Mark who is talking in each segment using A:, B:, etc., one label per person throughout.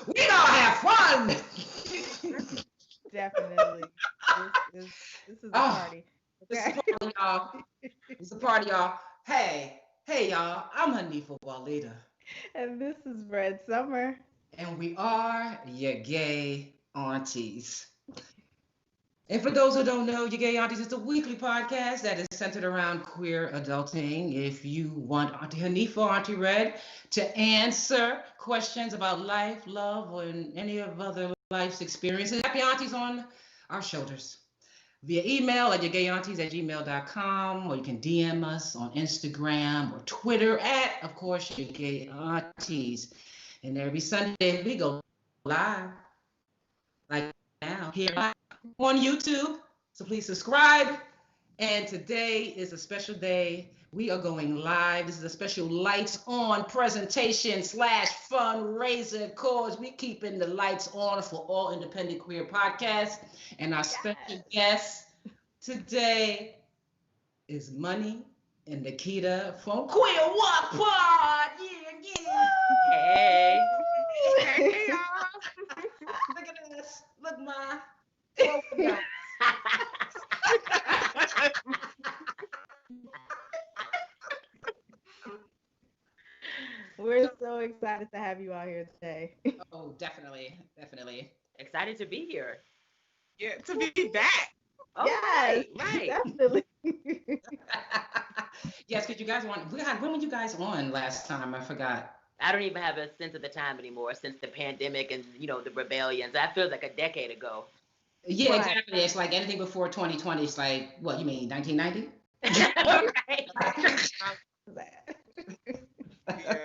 A: We gonna have fun.
B: Definitely. This is a
A: Oh,
B: party.
A: this is a
B: Okay.
A: party, y'all. This is a party, y'all. Hey, y'all. I'm Honey Football Leader.
B: And this is Red Summer.
A: And we are your gay aunties. And for those who don't know, your gay aunties is a weekly podcast that is centered around queer adulting. If you want Auntie Hanifa or Auntie Red to answer questions about life, love, or any of other life's experiences, happy aunties on our shoulders. Via email at yourgayaunties@gmail.com, or you can DM us on Instagram or Twitter at, of course, your gay aunties. And every Sunday we go live, like now, here on YouTube. So please subscribe. And today is a special day. We are going live. This is a special lights on presentation slash fundraiser cause we keeping the lights on for all independent queer podcasts. And our special
B: Yes.
A: guest today is Money and Nikita from Queer Walk Pod. Yeah, yeah.
C: Hey.
B: Woo!
C: Hey, y'all.
A: Look at this. Look, Ma. What we got?
B: We're so excited to have you out here today.
A: Oh, definitely, definitely.
C: Excited to be here.
D: Yeah, to be back.
C: Oh,
B: Yes,
C: right.
B: definitely.
A: Yes, because you guys want. When were you guys on last time? I forgot.
C: I don't even have a sense of the time anymore since the pandemic and, the rebellions. That feels like a decade ago.
A: Yeah,
B: Right.
A: exactly. It's like anything before 2020. It's like, what you mean, 1990?
C: Right.
B: That.
D: Yeah.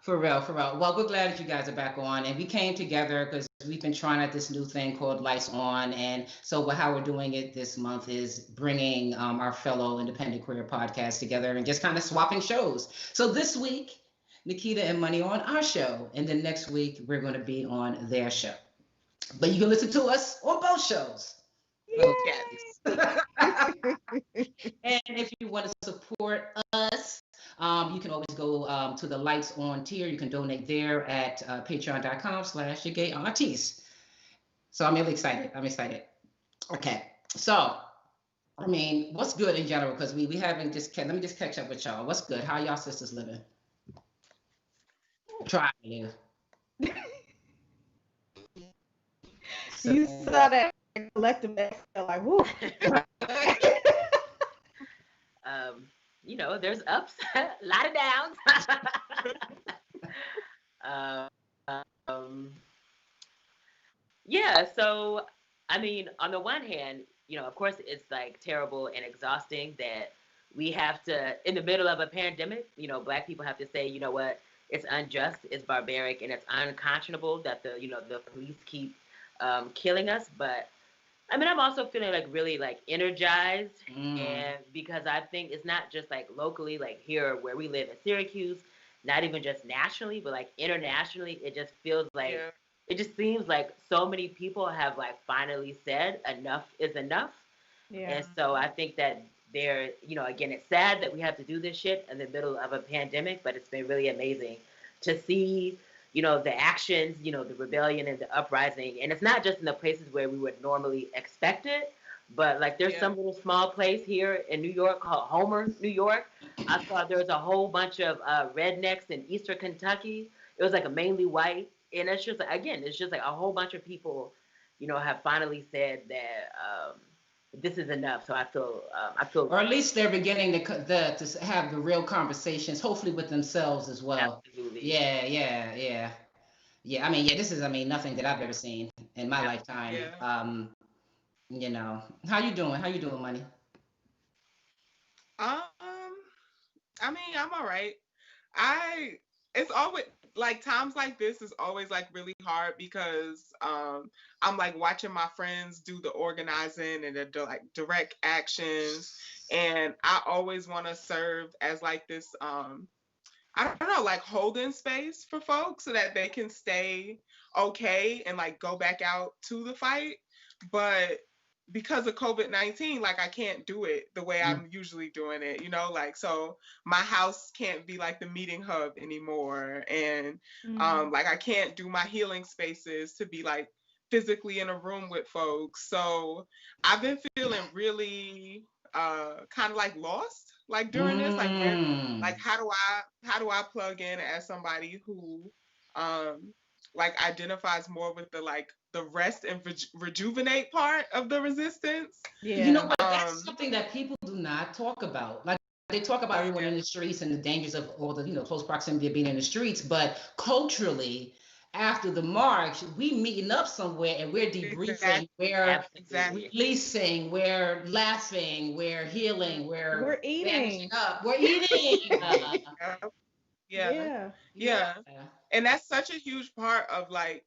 A: For real, for real. Well, we're glad that you guys are back on, and we came together because we've been trying out this new thing called Lights On, and so how we're doing it this month is bringing our fellow independent queer podcasts together and just kind of swapping shows. So this week, Nikita and Money are on our show, and then next week we're going to be on their show. But you can listen to us on both shows. Little
D: Yes.
B: Yay!
A: And if you want to support us, you can always go to the Lights On tier. You can donate there at patreon.com/your gay aunties. So I'm really excited. I'm excited. Okay. So, I mean, what's good in general? Because we haven't just, let me just catch up with y'all. What's good? How y'all sisters living? Try you.
B: You
A: So,
B: saw that collective exhale, like, whoo.
C: um, there's ups, a lot of downs. um, yeah, so I mean, on the one hand, of course it's like terrible and exhausting that we have to, in the middle of a pandemic, black people have to say, you know what, it's unjust, it's barbaric, and it's unconscionable that the police keep killing us. But I mean, I'm also feeling like really like energized,
A: mm,
C: and because I think it's not just like locally, like here where we live in Syracuse, not even just nationally, but like internationally, it just feels like
D: Yeah.
C: it just seems like so many people have like finally said enough is enough.
B: Yeah.
C: And so I think that again, it's sad that we have to do this shit in the middle of a pandemic, but it's been really amazing to see, the actions, the rebellion and the uprising. And it's not just in the places where we would normally expect it, but like there's
D: Yeah.
C: some little small place here in New York called Homer, New York. I saw there was a whole bunch of rednecks in Eastern Kentucky. It was like a mainly white. And it's just, again, it's just like a whole bunch of people, have finally said that this is enough. So I feel
A: or at least they're beginning to have the real conversations, hopefully with themselves as well.
C: absolutely.
A: Yeah, yeah, yeah. Yeah, I mean, yeah, this is, I mean, nothing that I've ever seen in my lifetime.
D: Yeah.
A: How you doing? How you doing, Money?
D: I mean, I'm all right. I it's always like times like this is always like really hard because I'm like watching my friends do the organizing and the like direct actions, and I always want to serve as like this I don't know, like holding space for folks so that they can stay okay and like go back out to the fight. But because of COVID-19, like I can't do it the way I'm usually doing it, you know, like so my house can't be like the meeting hub anymore. And like I can't do my healing spaces to be like physically in a room with folks. So I've been feeling really kind of like lost like during this, like where like how do I plug in as somebody who like identifies more with the like the rest and rejuvenate part of the resistance.
B: Yeah.
A: You know what? That's something that people do not talk about. Like they talk about everyone in the streets and the dangers of all the, close proximity of being in the streets, but culturally, after the march, we meeting up somewhere and we're debriefing, we're releasing, we're laughing, we're healing,
B: we're eating
A: up, we're eating.
D: Yeah. And that's such a huge part of like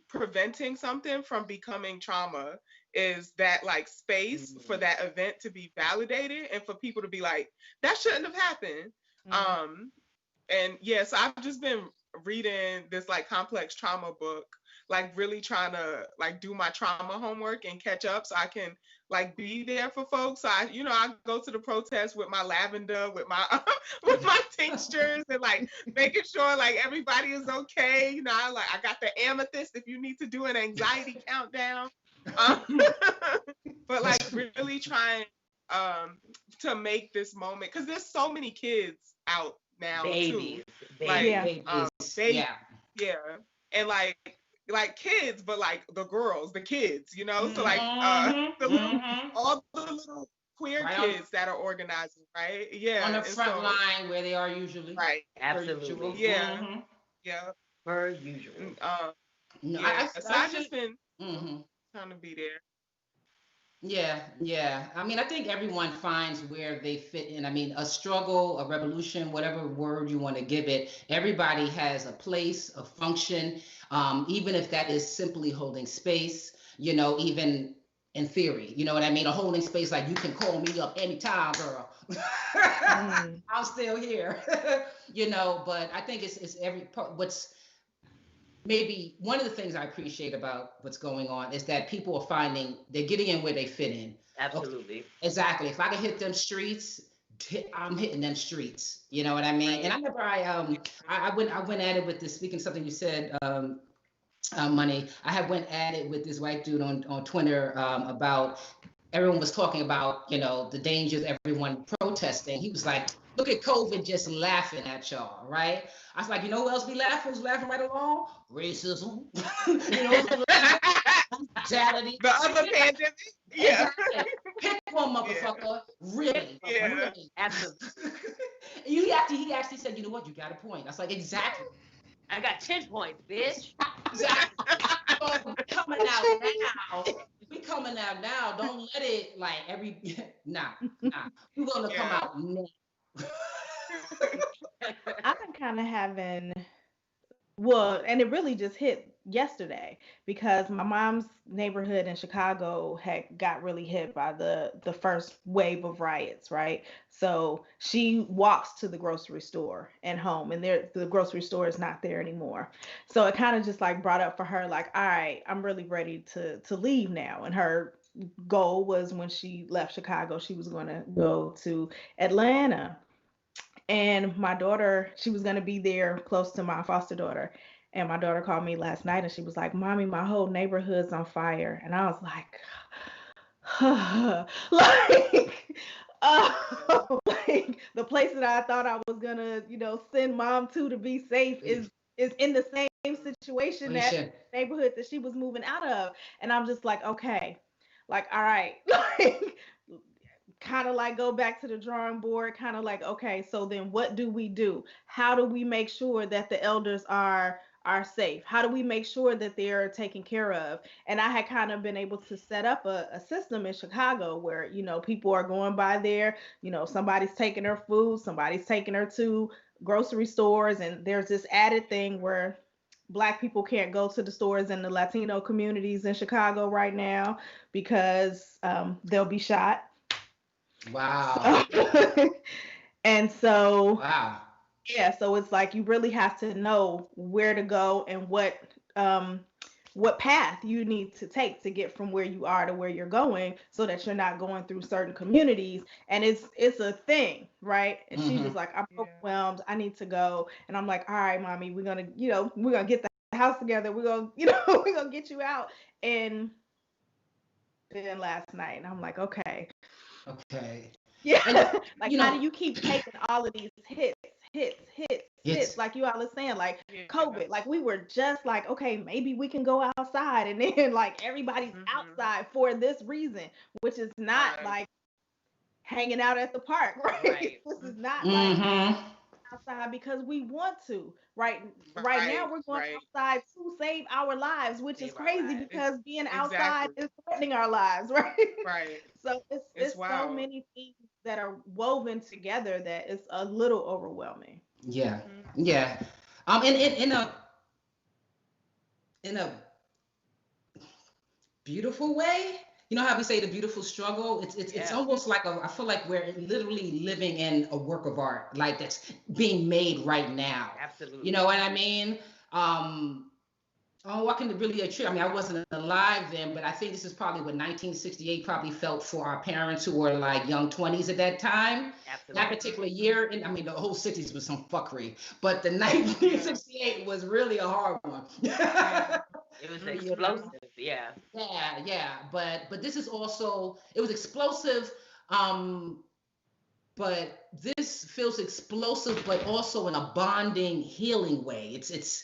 D: preventing something from becoming trauma is that like space for that event to be validated and for people to be like, that shouldn't have happened. And yes, I've just been reading this like complex trauma book, like really trying to like do my trauma homework and catch up so I can like be there for folks. So I go to the protest with my lavender, with my with my tinctures and like making sure like everybody is okay. I got the amethyst if you need to do an anxiety countdown. But like really trying to make this moment, because there's so many kids out now too. Like babies. Yeah. And like kids, but like the girls, the kids, so like all the little queer kids that are organizing, right? Yeah.
A: On the front line where they are usually.
D: Right.
C: Absolutely.
D: Yeah. Yeah.
C: Per usual.
A: No,
D: yeah. I've just been trying to be there.
A: Yeah. I mean, I think everyone finds where they fit in. I mean, a struggle, a revolution, whatever word you want to give it, everybody has a place, a function, even if that is simply holding space, even in theory, you know what I mean? A holding space, like you can call me up anytime, girl. I'm still here, but I think it's maybe one of the things I appreciate about what's going on is that people are finding they're getting in where they fit in.
C: Absolutely.
A: Okay. Exactly. If I can hit them streets, I'm hitting them streets. You know what I mean? Right. And I remember I went at it with this, speaking of something you said, Money. I had went at it with this white dude on Twitter about everyone was talking about, the dangers, everyone protesting. He was like, look at COVID just laughing at y'all, right? I was like, you know who else be laughing? Who's laughing right along? Racism. Brutality.
D: The other pandemic. Yeah.
A: Exactly. Pick one, motherfucker. Yeah. Really.
D: Yeah.
A: Really.
C: Absolutely.
A: He actually said, you know what? You got a point. I was like, exactly.
C: I got 10 points, bitch.
A: Exactly. Coming out now. We coming out now. Don't let it like nah. We're gonna come out now.
B: I've been kind of having, and it really just hit yesterday because my mom's neighborhood in Chicago got really hit by the first wave of riots, right? So she walks to the grocery store and home, and the grocery store is not there anymore. So it kind of just like brought up for her, like, all right, I'm really ready to leave now. And her goal was when she left Chicago, she was going to go to Atlanta. And my daughter, she was going to be there close to my foster daughter. And my daughter called me last night and she was like, Mommy, my whole neighborhood's on fire. And I was like, like the place that I thought I was going to, send mom to be safe is in the same situation, that neighborhood that she was moving out of. And I'm just like, okay, like, all right, like, kind of like go back to the drawing board, kind of like, okay, so then what do we do? How do we make sure that the elders are safe? How do we make sure that they're taken care of? And I had kind of been able to set up a system in Chicago where, people are going by there, somebody's taking her food, somebody's taking her to grocery stores, and there's this added thing where Black people can't go to the stores in the Latino communities in Chicago right now because they'll be shot.
A: Wow.
B: And so,
A: wow. Yeah,
B: so it's like you really have to know where to go and what what path you need to take to get from where you are to where you're going, so that you're not going through certain communities. And it's a thing, right? And she's just like, I'm overwhelmed, I need to go. And I'm like, all right, mommy, we're gonna, we're gonna get the house together, we're gonna, we're gonna get you out. And then last night, and I'm like, okay. Yeah. Like, how do you keep taking all of these hits, like you all are saying, like COVID, like we were just like, okay, maybe we can go outside, and then like everybody's outside for this reason, which is not like hanging out at the park, right? This is not like outside because we want to, right now we're going outside to save our lives, which is crazy because being outside is threatening our lives, right? So it's so many things that are woven together that it's a little overwhelming.
A: Yeah. In a beautiful way. You know how we say the beautiful struggle? It's almost like I feel like we're literally living in a work of art, like that's being made right now.
C: Absolutely.
A: You know what I mean? I can really attribute. I mean, I wasn't alive then, but I think this is probably what 1968 probably felt for our parents who were like young 20s at that time.
C: Absolutely.
A: That particular year, and I mean, the whole 60s was some fuckery, but the 1968 was really a hard one.
C: It was explosive, yeah.
A: But this is also, it was explosive, but this feels explosive, but also in a bonding, healing way. It's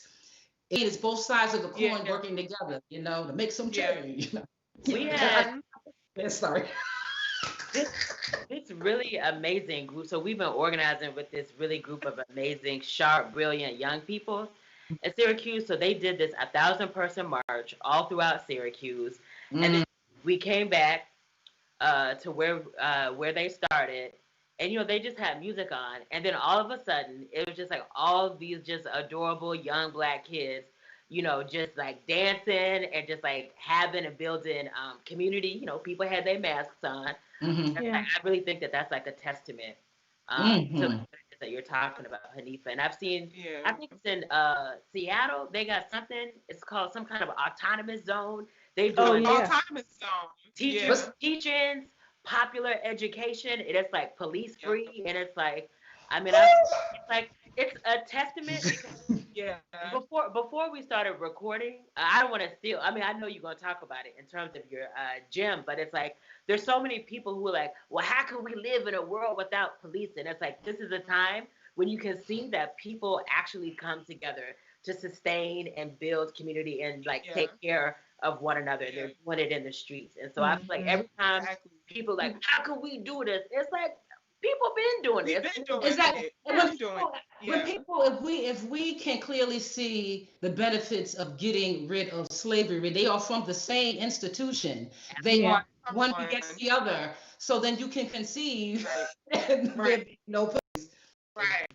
A: both sides of the coin working together, to make some change.
C: We had
A: sorry.
C: This really amazing group. So we've been organizing with this really group of amazing, sharp, brilliant young people at Syracuse. So they did this 1,000-person march all throughout Syracuse, and then we came back to where they started, and they just had music on, and then all of a sudden it was just like all of these just adorable young Black kids, just like dancing and just like having and building community. People had their masks on. I really think that that's like a testament to the that you're talking about, Hanifa. And I've seen, I think it's in Seattle, they got something, it's called some kind of autonomous zone. They do
D: autonomous zone.
C: Teachings, popular education, and it's like police free, and it's like, I mean, it's a testament because before we started recording, I don't want to steal. I mean, I know you're going to talk about it in terms of your gym, but it's like there's so many people who are like, well, how can we live in a world without police? And it's like, this is a time when you can see that people actually come together to sustain and build community and like take care of one another. They're doing it in the streets. And so I feel like every time people like, how can we do this? It's like, people been doing this.
A: If we can clearly see the benefits of getting rid of slavery, they are from the same institution. They are one begets the other. So then you can conceive no police.
D: Right.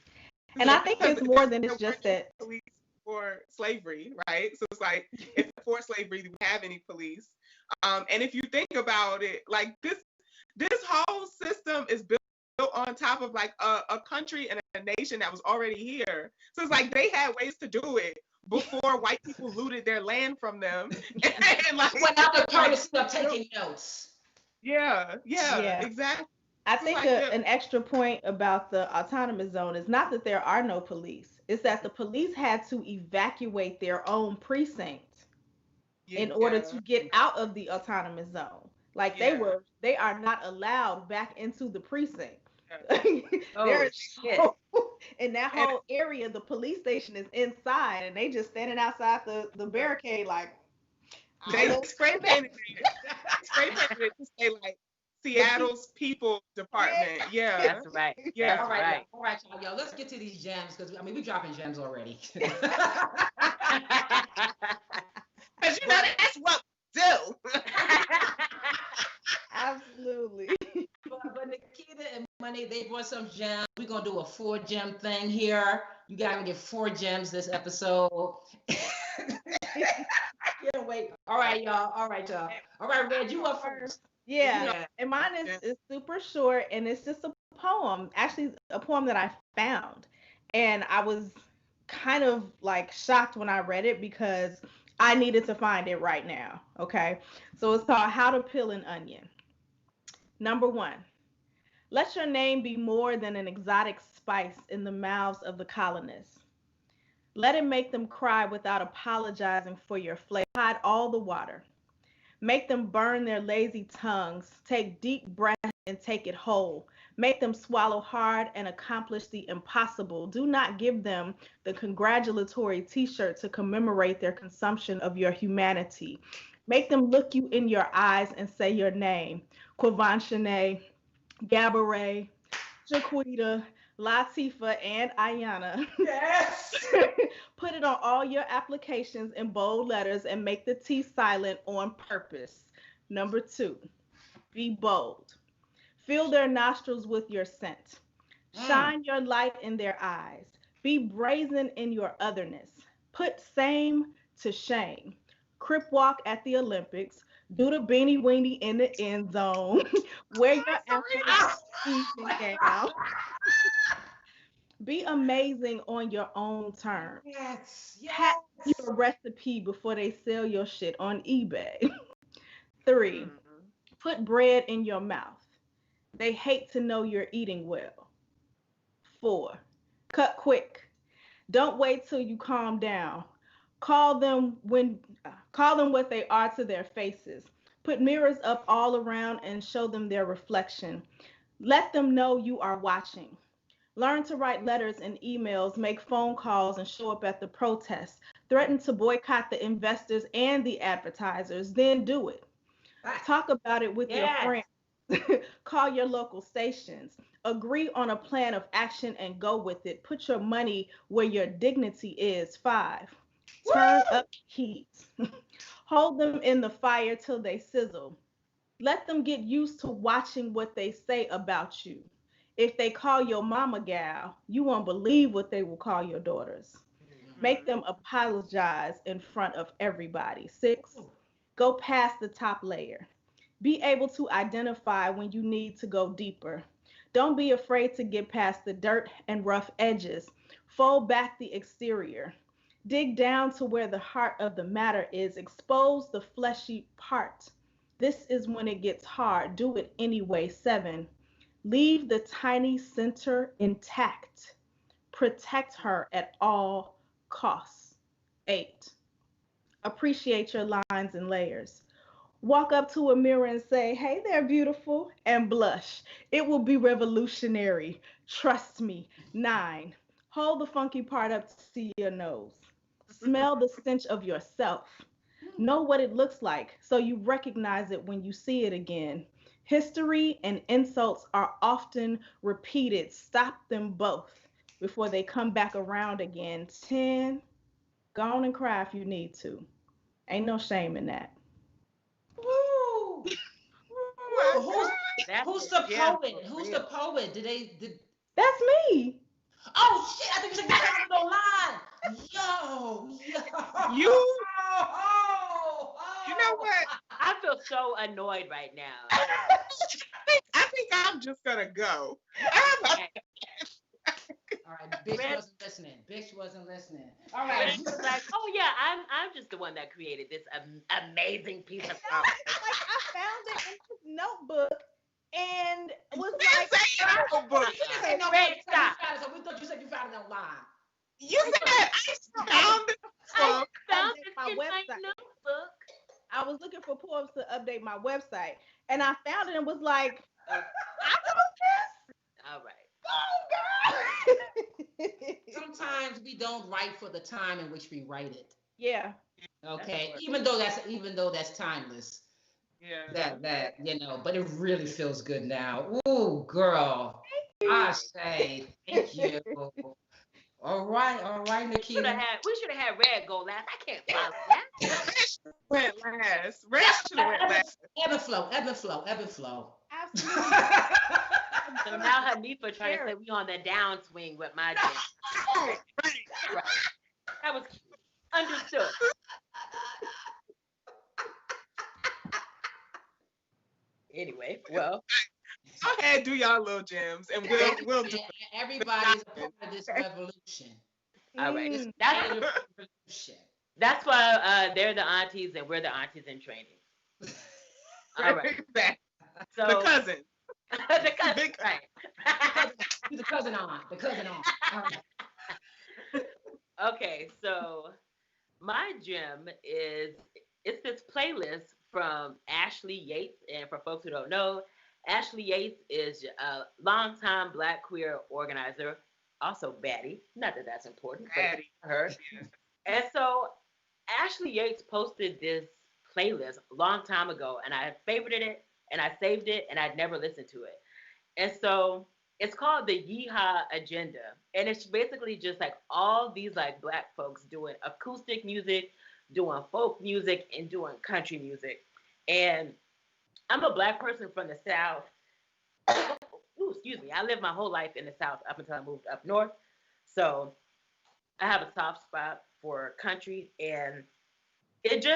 B: And I think it's more than it's just that
D: police for slavery, right? So it's like, if for slavery do we have any police? And if you think about it, like this whole system is built on top of like a country and a nation that was already here. So it's like they had ways to do it before white people looted their land from them. And like
A: without the courtesy of taking notes.
D: Yeah, exactly.
B: I think an extra point about the autonomous zone is not that there are no police. It's that the police had to evacuate their own precinct in order to get out of the autonomous zone. Like they are not allowed back into the precinct. In that whole area, the police station is inside, and they just standing outside the barricade, like
D: they spray painted it to say like Seattle's People Department. Yeah,
C: that's right.
D: Yeah,
A: all right, y'all. Let's get to these gems because I mean we're dropping gems already. Because
D: that's what we do.
B: Absolutely.
A: But Nikita and Money, they brought some gems. We're gonna do a 4-gem thing here. You guys gonna get 4 gems this episode. Can't wait. All right, y'all. All right, Red, you up first.
B: Yeah. And mine is super short, and it's just a poem. Actually, a poem that I found, and I was kind of like shocked when I read it because I needed to find it right now. Okay. So it's called How to Peel an Onion. Number one, let your name be more than an exotic spice in the mouths of the colonists. Let it make them cry without apologizing for your flavor. Hide all the water. Make them burn their lazy tongues. Take deep breaths and take it whole. Make them swallow hard and accomplish the impossible. Do not give them the congratulatory t shirt to commemorate their consumption of your humanity. Make them look you in your eyes and say your name. Quivanchene, Gabourey, Jaquita, Latifa, and Ayana.
A: Yes.
B: Put it on all your applications in bold letters and make the T silent on purpose. Number two, be bold. Fill their nostrils with your scent. Shine your light in their eyes. Be brazen in your otherness. Put same to shame. Crip walk at the Olympics. Do the beanie weenie in the end zone. Wear your evening gown. Be amazing on your own terms.
A: Yes.
B: Have
A: Yes.
B: your recipe before they sell your shit on eBay. Three, put bread in your mouth. They hate to know you're eating well. Four, cut quick. Don't wait till you calm down. Call them when call them what they are to their faces. Put mirrors up all around and show them their reflection. Let them know you are watching. Learn to write letters and emails, make phone calls, and show up at the protests. Threaten to boycott the investors and the advertisers, then do it. Talk about it with your friends. Call your local stations. Agree on a plan of action and go with it. Put your money where your dignity is. Five, turn up heat. Hold them in the fire till they sizzle. Let them get used to watching what they say about you. If they call your mama gal, you won't believe what they will call your daughters. Make them apologize in front of everybody. Six, go past the top layer. Be able to identify when you need to go deeper. Don't be afraid to get past the dirt and rough edges. Fold back the exterior. Dig down to where the heart of the matter is. Expose the fleshy part. This is when it gets hard. Do it anyway. Seven, leave the tiny center intact. Protect her at all costs. Eight, appreciate your lines and layers. Walk up to a mirror and say, "Hey there, beautiful," and blush. It will be revolutionary. Trust me. Nine, hold the funky part up to see your nose. Smell the stench of yourself. Know what it looks like so you recognize it when you see it again. History and insults are often repeated. Stop them both before they come back around again. 10, go on and cry if you need to. Ain't no shame in that.
A: Woo. Woo. Who's the poet? Who's the poet? Did
B: That's me.
A: Oh shit! I think you found it online. Yo.
D: You
A: Oh.
D: You know what?
C: I feel so annoyed right now.
D: I think I'm just gonna go.
A: All right, bitch wasn't listening. Bitch wasn't listening. All right.
C: Like, oh yeah, I'm just the one that created this amazing piece of art.
B: Like I found it in this notebook and was
D: You
B: like,
D: didn't say notebook.
A: You didn't say no. So we thought you said you found it online.
D: You said I found it.
C: I found
B: update
C: it
B: my
C: in my
B: website.
C: notebook.
B: I was looking for poems to update my website, and I found it and was like, I wrote this.
C: All right.
B: Oh God.
A: Sometimes we don't write for the time in which we write it.
B: Yeah.
A: Okay. Even though that's timeless.
D: Yeah.
A: That but it really feels good now. Ooh, girl. I say thank you. All right, Nikita.
C: We should have had Red go last. I can't follow that.
D: Went last. Red should have went last.
A: Ebb and flow.
B: Absolutely.
C: So now Hanifa trying to say we on the downswing with my jam. Right. That was cute. Understood. Anyway, well.
D: Go ahead, do y'all little gems, and we'll do it.
A: Everybody's a part of this revolution.
C: All right.
B: Mm.
C: That's why they're the aunties and we're the aunties in training. All right. So
D: the cousin.
C: the cousin, right?
A: The cousin aunt. The cousin aunt. All right.
C: Okay, so my gem is it's this playlist from Ashley Yates, and for folks who don't know, Ashley Yates is a longtime Black queer organizer, also baddie. Not that that's important, but her. And so Ashley Yates posted this playlist a long time ago, and I favorited it, and I saved it, and I'd never listened to it. And so it's called the Yeehaw Agenda. And it's basically just like all these like Black folks doing acoustic music, doing folk music, and doing country music. And I'm a Black person from the South. Ooh, excuse me. I lived my whole life in the South up until I moved up north. So I have a soft spot for country, and the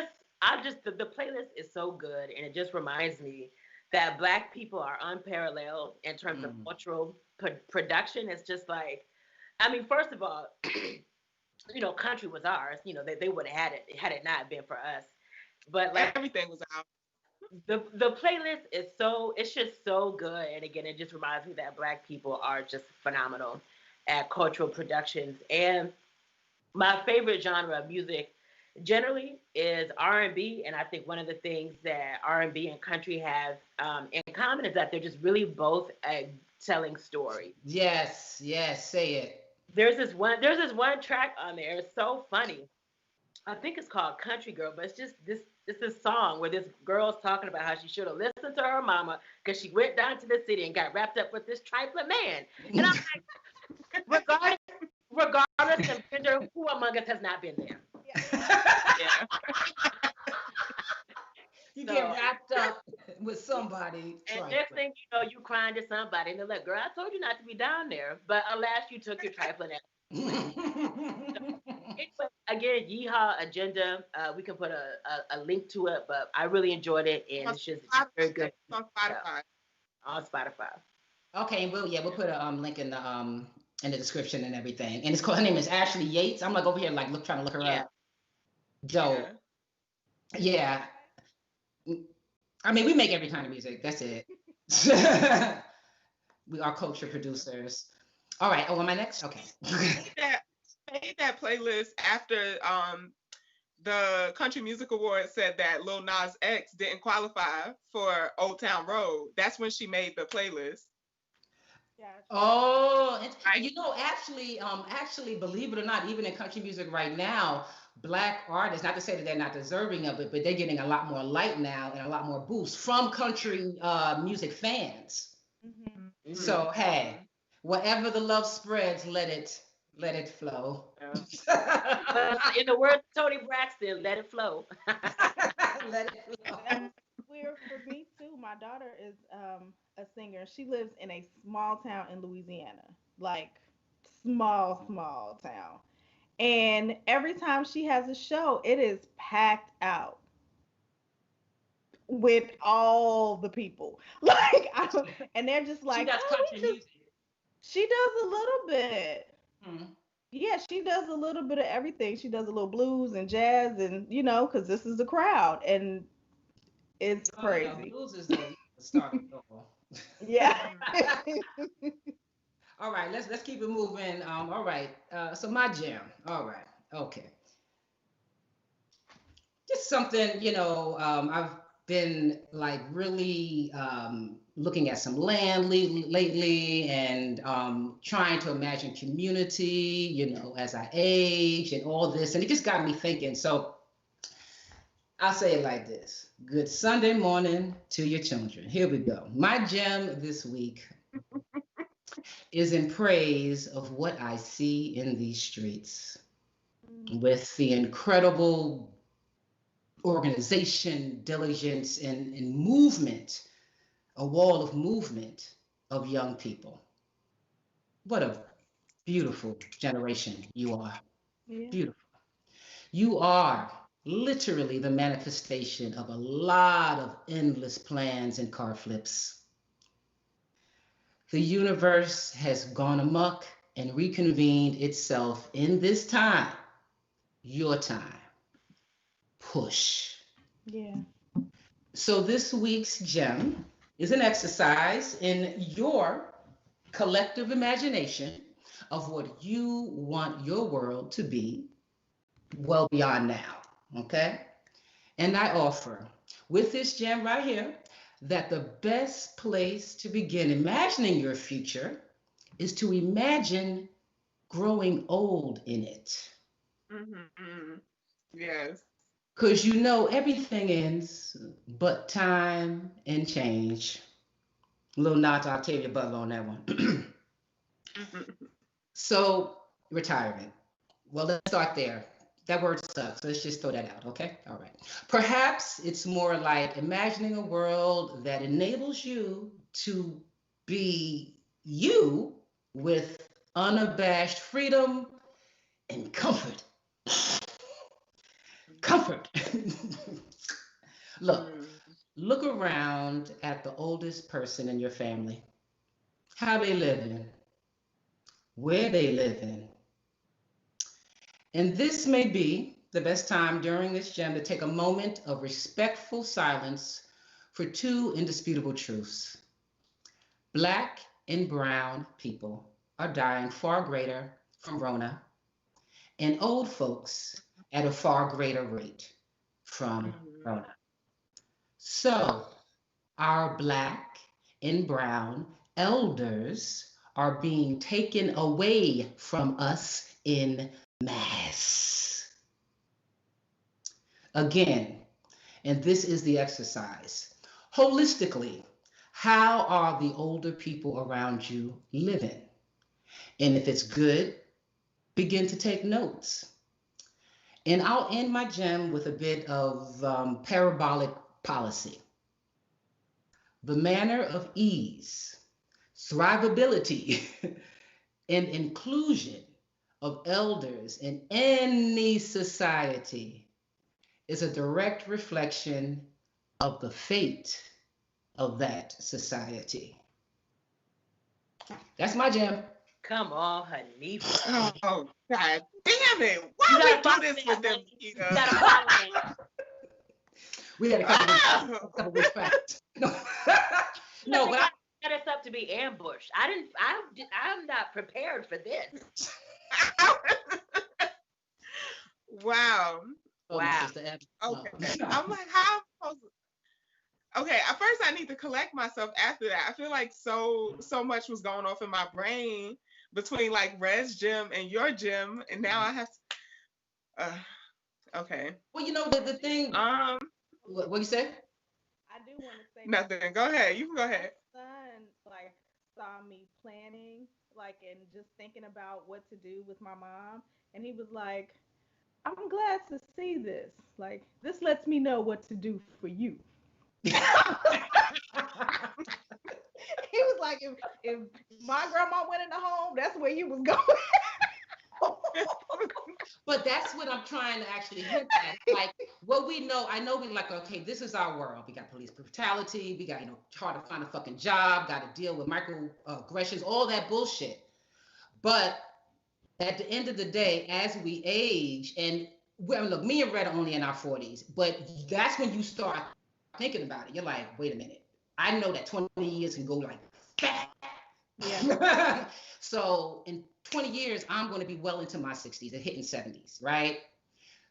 C: playlist is so good, and it just reminds me that Black people are unparalleled in terms of cultural production. It's just like, I mean, first of all, country was ours. They would have had it had it not been for us. But like
D: everything was out.
C: The playlist is it's just so good, and again, it just reminds me that Black people are just phenomenal at cultural productions. And my favorite genre of music generally is R&B, and I think one of the things that R&B and country have in common is that they're just really both telling stories.
A: Yes, say it.
C: There's this one track on there. It's so funny. I think it's called Country Girl, but it's just this song where this girl's talking about how she should have listened to her mama because she went down to the city and got wrapped up with this trifling man. And I'm like, regardless of gender, who among us has not been there? Yeah.
A: You get wrapped up with somebody.
C: And next thing you know, you crying to somebody, and they're like, "Girl, I told you not to be down there." But alas, you took your trifling ass. Again, Yeehaw Agenda. We can put a link to it, but I really enjoyed it, and it's just very good.
D: On Spotify.
C: On Spotify.
A: Okay, we'll put a link in the description and everything. And her name is Ashley Yates. I'm like over here trying to look her up. Dope. Yeah. I mean, we make every kind of music. That's it. We are culture producers. All right. Oh, am I next? Okay.
D: Made that playlist after the Country Music Awards said that Lil Nas X didn't qualify for Old Town Road. That's when she made the playlist.
A: Oh, actually, believe it or not, even in country music right now, Black artists, not to say that they're not deserving of it, but they're getting a lot more light now and a lot more boost from country music fans. Mm-hmm. So hey, whatever the love spreads, let it flow.
C: In the words of Tony Braxton, let it flow.
A: Let it flow.
B: That's weird for me too. My daughter is a singer. She lives in a small town in Louisiana, like small town. And every time she has a show, it is packed out with all the people. And they're just like, she does a little bit. Mm-hmm. Yeah, she does a little bit of everything. She does a little blues and jazz, and because this is the crowd, and it's crazy.
A: Yeah, blues is the start of it all.
B: Yeah.
A: All right, let's keep it moving. All right. So my jam. All right. Okay. Just something, I've been really looking at some land lately and trying to imagine community, as I age and all this. And it just got me thinking. So I'll say it like this. Good Sunday morning to your children. Here we go. My gem this week is in praise of what I see in these streets with the incredible organization, diligence, and movement, a wall of movement of young people. What a beautiful generation you are. Yeah. Beautiful. You are literally the manifestation of a lot of endless plans and car flips. The universe has gone amok and reconvened itself in this time, your time. Push.
B: Yeah.
A: So this week's gem is an exercise in your collective imagination of what you want your world to be well beyond now. Okay? And I offer with this gem right here that the best place to begin imagining your future is to imagine growing old in it.
D: Mm-hmm. Yes.
A: Because you know everything ends but time and change. Little nod to Octavia Butler on that one. So, retirement. Well, let's start there. That word sucks. Let's just throw that out, okay? All right. Perhaps it's more like imagining a world that enables you to be you with unabashed freedom and comfort. Comfort. Look, look around at the oldest person in your family. How they living, where they living. And this may be the best time during this gem to take a moment of respectful silence for two indisputable truths. Black and brown people are dying far greater from Rona, and old folks at a far greater rate from Rona. So, our Black and brown elders are being taken away from us in mass. Again, and this is the exercise. Holistically, how are the older people around you living? And if it's good, begin to take notes. And I'll end my gem with a bit of parabolic policy. The manner of ease, thrivability, and inclusion of elders in any society is a direct reflection of the fate of that society. That's my jam.
C: Come on, Hanifa.
D: Oh, God damn it. Why we do this with them,
C: You gotta follow that.
A: We had a couple of weeks back. No, but
C: set us up to be ambushed. I'm not prepared for this.
D: Wow.
C: Wow.
D: Okay. I'm like, how am I supposed to? Okay, at first I need to collect myself after that. I feel like so much was going off in my brain between like Red's gym and your gym, and now I have to okay.
A: Well, you know the thing. What you say?
B: I do want to say
D: nothing. Go ahead. You can go ahead.
B: My son like saw me planning, like, and just thinking about what to do with my mom, and he was like, "I'm glad to see this. Like, this lets me know what to do for you." He was like, if my grandma went in the home, that's where you was going.
A: But that's what I'm trying to actually hint at. Like, what we know, I know we like, okay, this is our world. We got police brutality. We got, hard to find a fucking job. Got to deal with microaggressions, all that bullshit. But at the end of the day, as we age, and look, me and Red are only in our 40s, but that's when you start thinking about it. You're like, wait a minute. I know that 20 years can go like fast. Yeah. So in 20 years, I'm going to be well into my 60s and hitting 70s, right?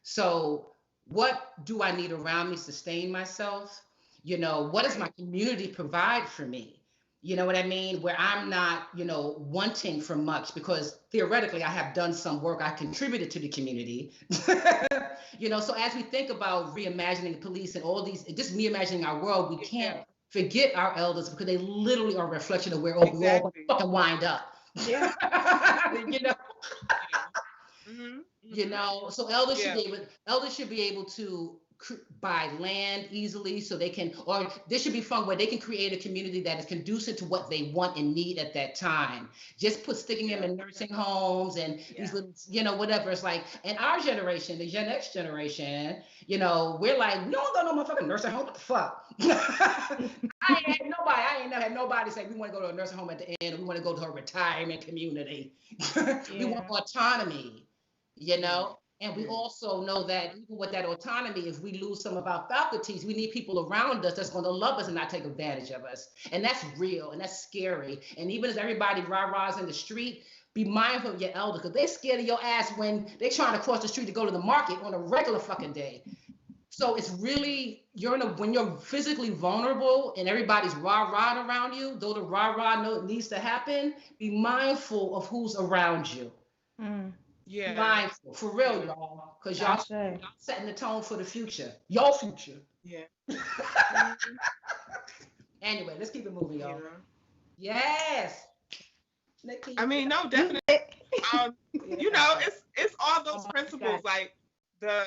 A: So what do I need around me to sustain myself? What does my community provide for me? You know what I mean? Where I'm not, wanting for much, because theoretically I have done some work. I contributed to the community. So as we think about reimagining police and all these, just reimagining our world, we can't forget our elders, because they literally are a reflection of where we all going to fucking wind up. Yeah. So elders should be able to buy land easily so they can, or this should be fun where they can create a community that is conducive to what they want and need at that time. Just sticking them in nursing homes and these little, whatever. It's like, in our generation, the Gen X generation, we're like, we don't go to no motherfucking nursing home. What the fuck? I ain't never had nobody say we want to go to a nursing home at the end, or we want to go to a retirement community. We want autonomy, And we also know that even with that autonomy, if we lose some of our faculties, we need people around us that's going to love us and not take advantage of us. And that's real and that's scary. And even as everybody rah-rahs in the street, be mindful of your elders, because they're scared of your ass when they're trying to cross the street to go to the market on a regular fucking day. So it's really, when you're physically vulnerable and everybody's rah-rah around you, though the rah-rah needs to happen, be mindful of who's around you.
D: Yeah.
A: Mindful, for real, y'all, because y'all setting the tone for the future, your future.
D: Yeah.
A: Anyway, let's keep it moving, y'all. Yes.
D: I mean, no, definitely. It's all those principles, like the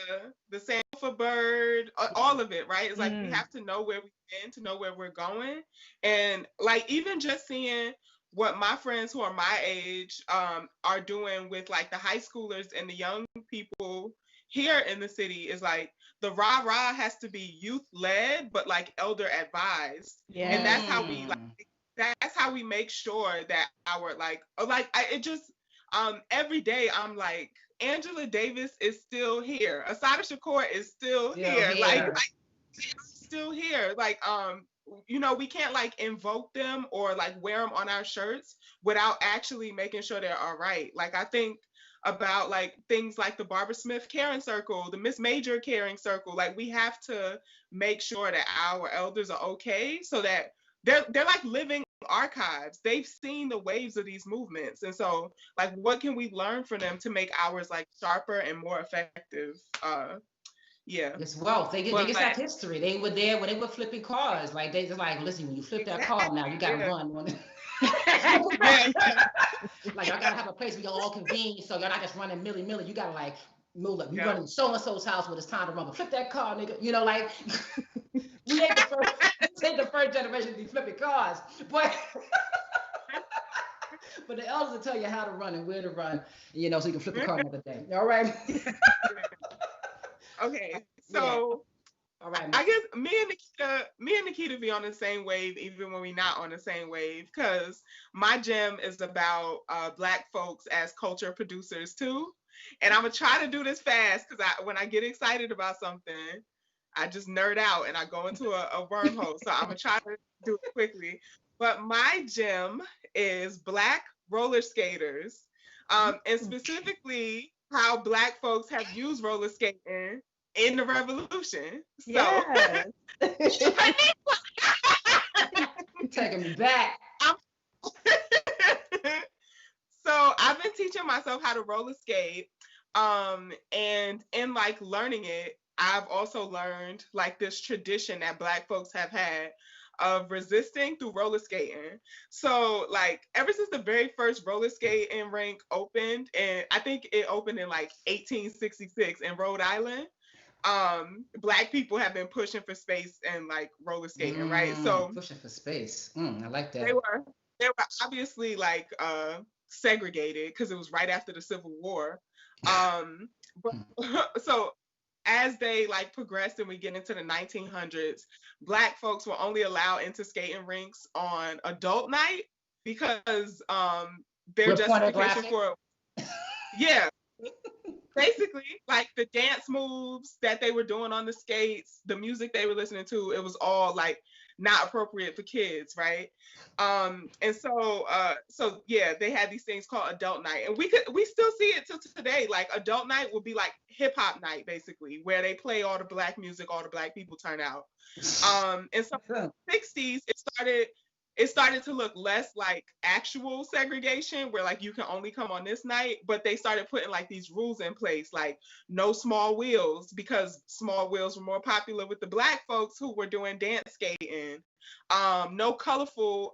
D: same for bird, all of it, right? It's like we have to know where we've been to know where we're going, and like even just seeing what my friends who are my age are doing with like the high schoolers and the young people here in the city is like the rah-rah has to be youth led, but like elder advised. Yeah. And that's how we make sure that our every day I'm like, Angela Davis is still here. Asada Shakur is still here. Like still here. Like we can't like invoke them or like wear them on our shirts without actually making sure they're all right. Like I think about like things like the Barbara Smith Caring Circle, the Miss Major Caring Circle. Like we have to make sure that our elders are okay, so that they're like living archives. They've seen the waves of these movements, and so like what can we learn from them to make ours like sharper and more effective?
A: It's wealth. They get that history. They were there when they were flipping cars. Like they just like, listen, when you flip that car now, you gotta run on it. Like y'all gotta have a place where y'all all convene, so y'all not just running milly. You gotta like move up. You running so and so's house when it's time to run, but flip that car, nigga. Like we ain't the first generation to be flipping cars, but but the elders will tell you how to run and where to run, so you can flip the car another day. All right.
D: Okay, so all right. I guess me and Nikita be on the same wave even when we're not on the same wave, because my gym is about Black folks as culture producers too. And I'm gonna try to do this fast because when I get excited about something, I just nerd out and I go into a wormhole. So I'm gonna try to do it quickly. But my gym is Black roller skaters, and specifically how Black folks have used roller skating in the revolution. So
B: yes.
A: You're taking me back.
D: So I've been teaching myself how to roller skate, and in like learning it, I've also learned like this tradition that Black folks have had of resisting through roller skating. So like ever since the very first roller skating rink opened, and I think it opened in like 1866 in Rhode Island, Black people have been pushing for space and like roller skating, right? So
A: pushing for space. I like that.
D: They were obviously like segregated because it was right after the Civil War. But so as they like progressed and we get into the 1900s, Black folks were only allowed into skating rinks on adult night because their justification for basically like the dance moves that they were doing on the skates, the music they were listening to, it was all like not appropriate for kids, right? And so they had these things called adult night, and we still see it till today. Like adult night will be like hip hop night, basically, where they play all the Black music, all the Black people turn out. And so in the 60s, it started to look less like actual segregation where like you can only come on this night, but they started putting like these rules in place, like no small wheels, because small wheels were more popular with the Black folks who were doing dance skating. No colorful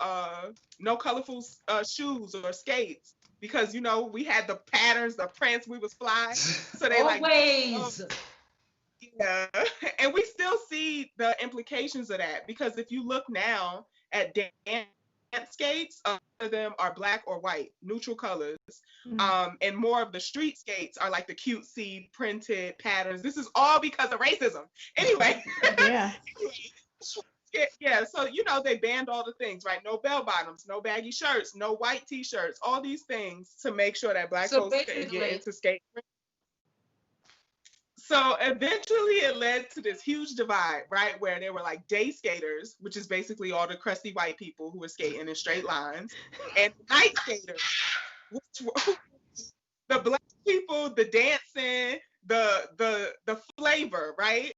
D: shoes or skates, because we had the patterns, the prints, we was fly. So they
A: always.
D: Yeah, and we still see the implications of that because if you look now at dance skates, a lot of them are black or white, neutral colors. And more of the street skates are like the cutesy printed patterns. This is all because of racism. Anyway,
B: Yeah.
D: yeah. So they banned all the things, right? No bell bottoms, no baggy shirts, no white t-shirts, all these things to make sure that black folks couldn't get into skate. So eventually it led to this huge divide, right? Where there were like day skaters, which is basically all the crusty white people who were skating in straight lines, and night skaters, which were the black people, the dancing, the flavor, right?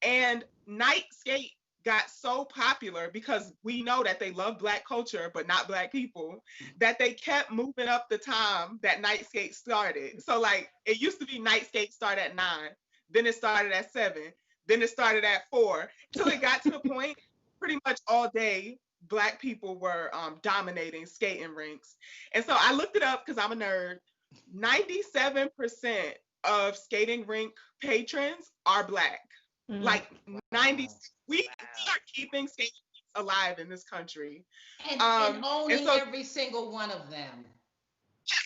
D: And night skate got so popular because we know that they love black culture, but not black people, that they kept moving up the time that night skate started. So like it used to be night skate start at 9, then it started at 7, then it started at 4, till it got to the point pretty much all day black people were dominating skating rinks. And so I looked it up because I'm a nerd. 97% of skating rink patrons are black. Like 90, we are keeping skating rinks alive in this country.
A: And owning every single one of them.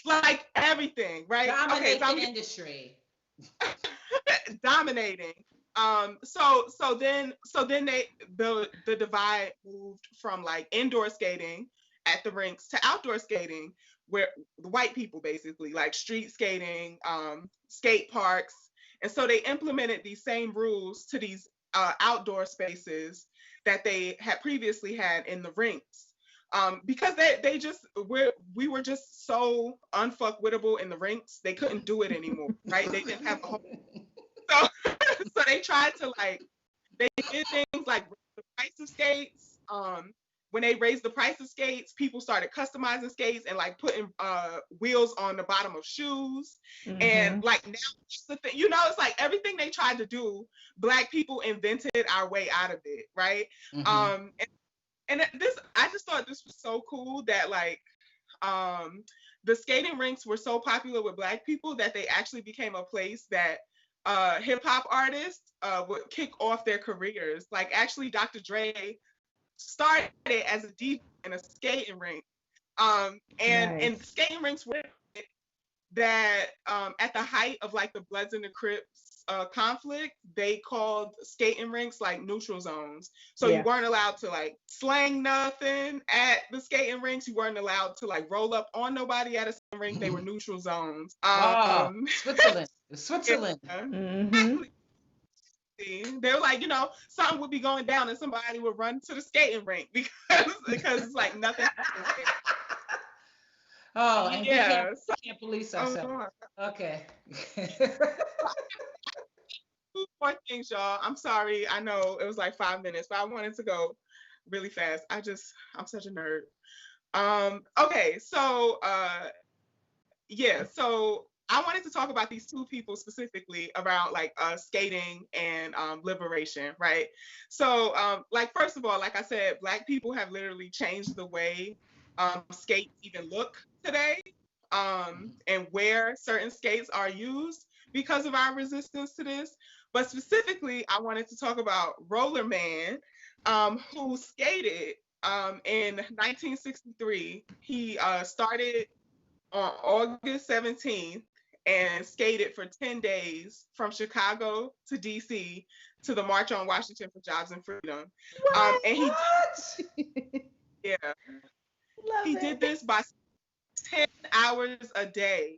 D: Like everything, right?
A: Dominate the industry.
D: Dominating. So then the divide moved from like indoor skating at the rinks to outdoor skating, where the white people basically like street skating, skate parks. And so they implemented these same rules to these outdoor spaces that they had previously had in the rinks. Because we were just so unfuckwittable in the rinks, they couldn't do it anymore, right? They didn't have a whole. So they tried to they did things like the price of skates. When they raised the price of skates, people started customizing skates and like putting wheels on the bottom of shoes. And like now, the thing, it's like everything they tried to do, black people invented our way out of it, right? And this, I just thought this was so cool that like the skating rinks were so popular with black people that they actually became a place that hip hop artists would kick off their careers. Like actually, Dr. Dre started as a DJ in a skating rink, and skating rinks were that at the height of like the Bloods and the Crips conflict, they called skating rinks like neutral zones. So you weren't allowed to like slang nothing at the skating rinks. You weren't allowed to like roll up on nobody at a skating rink. They were neutral zones.
A: Switzerland.
D: They were like, something would be going down and somebody would run to the skating rink because it's like nothing.
A: And we can't police ourselves. Okay.
D: 2 more things, y'all. I'm sorry. I know it was like 5 minutes, but I wanted to go really fast. I'm such a nerd. Okay, so so I wanted to talk about these 2 people specifically around like skating and liberation, right? So like first of all, like I said, black people have literally changed the way skates even look today, and where certain skates are used because of our resistance to this. But specifically, I wanted to talk about Roller Man, who skated in 1963. He started on August 17th and skated for 10 days from Chicago to DC to the March on Washington for Jobs and Freedom. And he did this by 10 hours a day,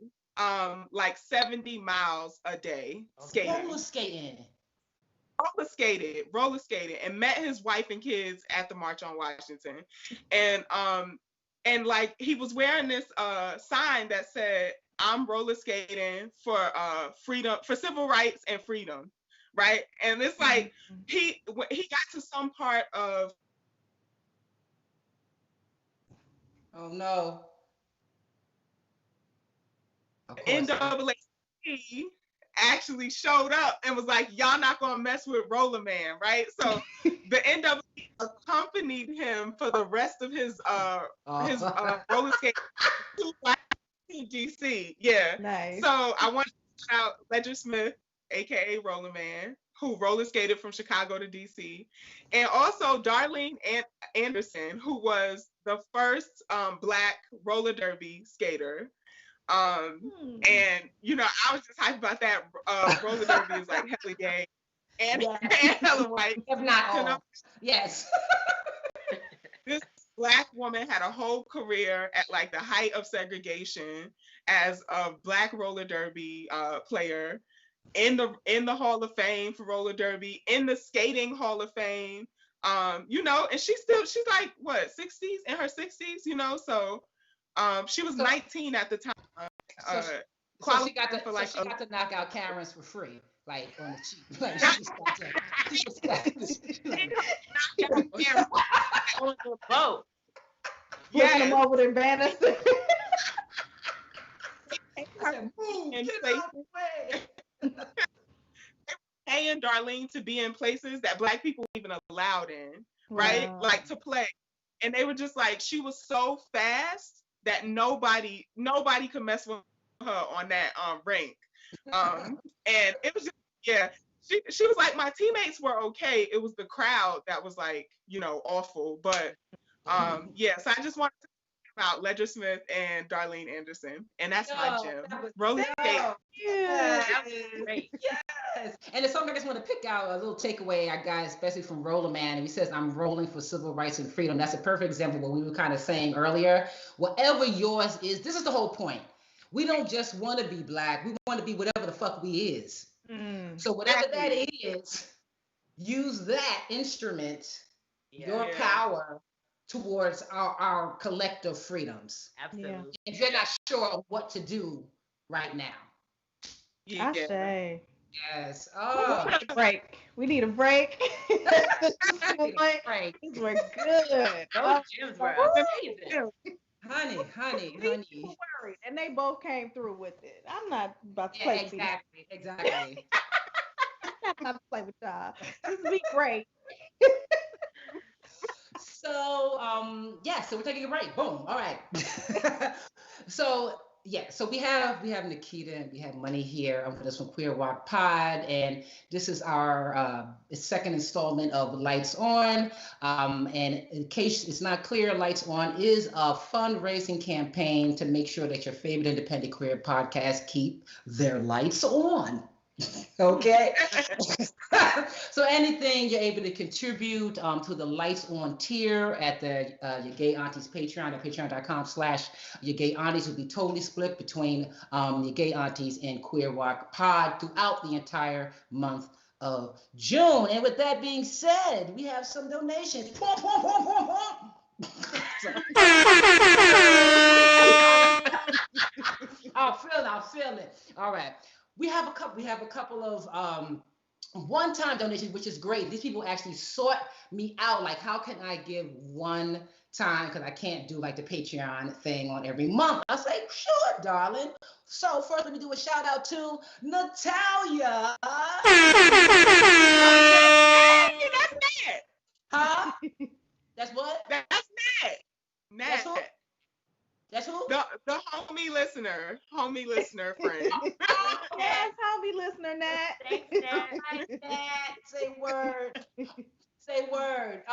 D: like 70 miles a day skating. Roller skated, and met his wife and kids at the March on Washington. And like he was wearing this sign that said, "I'm roller skating for freedom, for civil rights and freedom," right? And it's like he got to some part of NAACP actually showed up and was like, "Y'all not gonna mess with Roller Man," right? So the NAACP accompanied him for the rest of his roller skate to DC. Yeah.
B: Nice.
D: So I want to shout out Ledger Smith, aka Roller Man, who roller skated from Chicago to DC, and also Darlene Anderson, who was the first Black roller derby skater. And I was just hyped about that. Roller derby is like hella gay and,
A: Yes.
D: and hella white.
A: If not all.
D: know?
A: Yes.
D: This Black woman had a whole career at like the height of segregation as a Black roller derby player in the Hall of Fame for roller derby, in the skating Hall of Fame. And she's like what, 60s, in her 60s, so she was 19 at the time.
A: So she got to knock out Karens for free, like on the cheap. Like she just got
C: on the boat.
B: Pushing them over their banners.
D: Paying Darlene to be in places that Black people weren't even allowed in, right? Wow. Like to play. And they were just like, she was so fast that nobody could mess with her on that rink. And it was just, yeah, she was like, my teammates were okay. It was the crowd that was like, awful. But yeah, so I just wanted to talk about Ledger Smith and Darlene Anderson. And that's my gym. Roller skate.
A: Yeah, that was great. Yes. And it's something I just want to pick out a little takeaway I got, especially from Roller Man. And he says, I'm rolling for civil rights and freedom. That's a perfect example of what we were kind of saying earlier. Whatever yours is, this is the whole point. We don't just want to be Black. We want to be whatever the fuck we is. So whatever that is, use that instrument, your power, towards our collective freedoms.
C: Absolutely.
A: If you're not sure of what to do right now.
B: I say.
A: Yes.
B: Oh, we need a break. These were good.
C: Those gyms were amazing.
A: Honey.
B: People worried, and they both came through with it. I'm not about to play with
A: Exactly.
B: I'm not about to play with y'all. This will be great.
A: So so we're taking a break. Boom. All right. So we have Nikita and we have Money here for this one, Queer Walk Pod, and this is our second installment of Lights On. And in case it's not clear, Lights On is a fundraising campaign to make sure that your favorite independent queer podcasts keep their lights on. Okay. So anything you're able to contribute to the Lights On tier at the Your Gay Aunties Patreon at patreon.com/Your Gay Aunties will be totally split between Your Gay Aunties and Queer Walk Pod throughout the entire month of June. And with that being said, we have some donations. I'll feel it. All right. We have a couple of one-time donations, which is great. These people actually sought me out. Like, how can I give one time? Because I can't do like the Patreon thing on every month. I was like, sure, darling. So first, let me do a shout out to Natalia.
D: Hey, that's Nat.
A: Huh? That's what?
D: That's Nat.
A: That's who? That's who?
D: The homie listener friend.
B: Yes, homie listener, Nat.
C: Thanks, Nat.
A: Hi, Nat. Say word. Say word.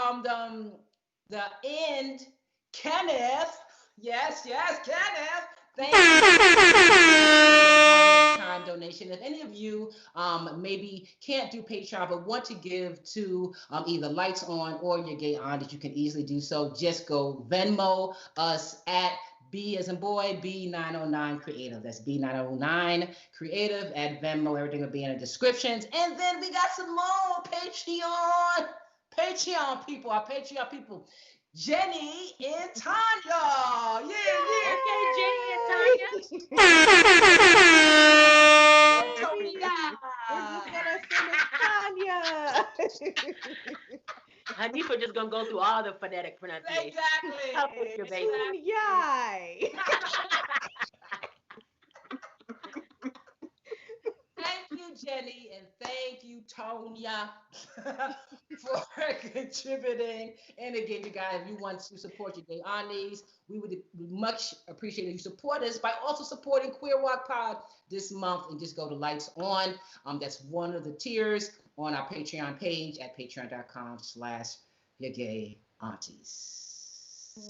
A: The end, Kenneth. Yes, Kenneth. Thank you. Time donation. If any of you maybe can't do Patreon but want to give to either Lights On or Your Gay Aunties, you can easily do so. Just go Venmo us at B as in boy, B909 Creative. That's B909 Creative at Venmo. Everything will be in the descriptions. And then we got some more Patreon people, our Patreon people. Jenny and Tanya. Yeah.
C: Okay, Jenny and Tanya.
B: We're just gonna send it Tanya.
C: Hanifa just gonna go through all the phonetic pronunciation.
A: Exactly.
C: Help with your baby.
B: Yay.
A: Thank you, Jenny. Penny, and thank you, Tonya, for contributing. And again, you guys, if you want to support your gay aunties, we would much appreciate if you support us by also supporting Queer Walk Pod this month, and just go to Lights On. That's one of the tiers on our Patreon page at patreon.com/yourgayaunties.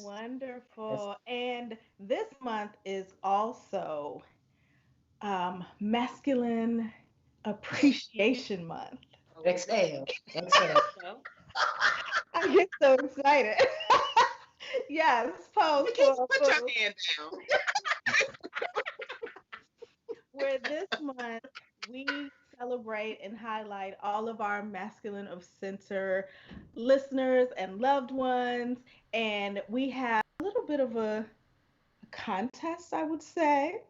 B: Wonderful. And this month is also Masculine Appreciation Month.
A: Exhale.
B: I get so excited. Yes, pose for
D: put your hand down.
B: Where this month we celebrate and highlight all of our masculine of center listeners and loved ones. And we have a little bit of a contest, I would say,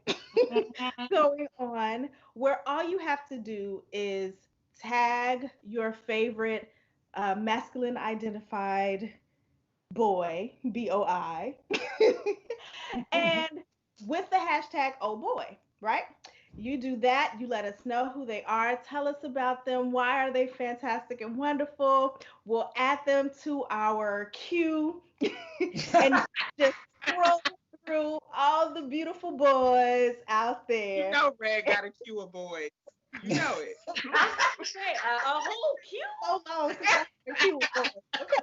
B: going on, where all you have to do is tag your favorite masculine identified boy, BOI, and with the hashtag oh boy, right? You do that, you let us know who they are, tell us about them, why are they fantastic and wonderful. We'll add them to our queue and just scroll through all the beautiful boys out there.
D: You know Red got a queue of boys. You know it.
C: A whole queue?
B: Hold on, a queue of boys. Okay.